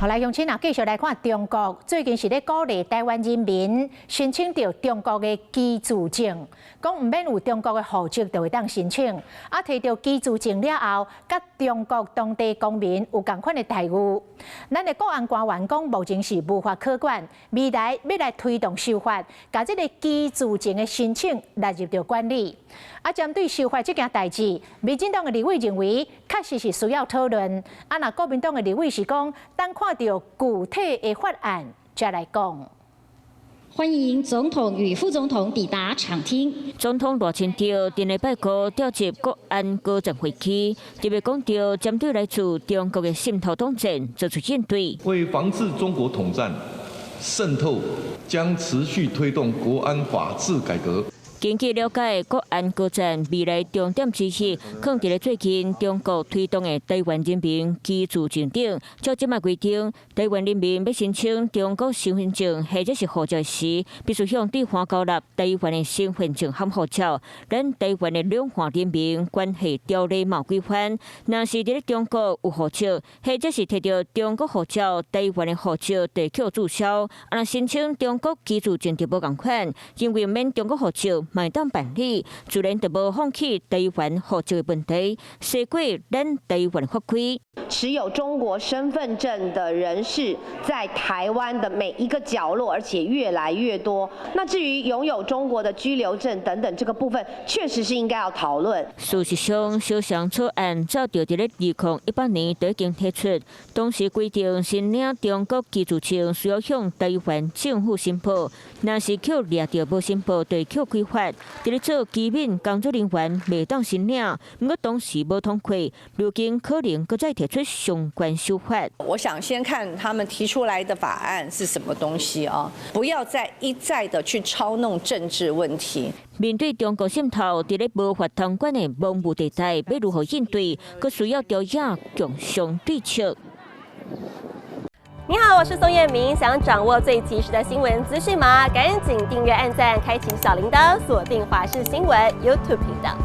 好来，乡亲啊，继续来看中国最近是咧鼓励台湾人民申请到中国的居住证，讲唔免有中国的户籍就会当申请。啊，摕到居住证了后，甲中国当地公民有同款的待遇。咱的国安官员讲，目前是无法可管，未来要来推动修法，把这个居住证的申请纳入到管理。啊，针对修法这件代志，民进党的立委认为，确实是需要讨论。啊，那国民党的立委是讲，等看到具体的法案再来讲。欢迎总统与副总统抵达场厅。总统罗清照伫礼拜五调集国安高层会议，特别讲到针对来自中国的渗透统战做出应对。为防治中国统战渗透，将持续推动国安法治改革。根据了解，国安高层未来重点之一，放伫咧最近中国推动的台湾人民居住证顶。照即卖规定，台湾人民要申请中国身份证或者是护照时，必须向对方交纳台湾的身份证和护照。咱台湾的两岸人民关系条例冇规范，若是伫咧中国有护照，或者是摕到中国护照，台湾的护照地扣注销。若申请中国居住证就无共款，因为免中国护照。买当办理，自然就无放弃台湾护照的问题，涉过咱台湾法规。持有中国身份证的人士在台湾的每一个角落，而且越来越多。那至于拥有中国的居留证等等这个部分，确实是应该要讨论。事实上，修宪草案早就伫咧2018年就已经提出，当时规定申领中国居住证需要向台湾政府申报，若是扣掠到无申报，就扣规法。伫咧做机敏工作人员未当申领，不过当时无通过，如今可能搁再提出相关修法。我想先看他们提出来的法案是什么东西啊，不要再一再的去操弄政治问题。面对中国渗透，伫咧无法通关的模糊地带，要如何应对，佫需要调查共相对策。你好，我是宋彦明。想掌握最及时的新闻资讯吗？赶紧订阅、按赞、开启小铃铛，锁定华视新闻 YouTube 频道。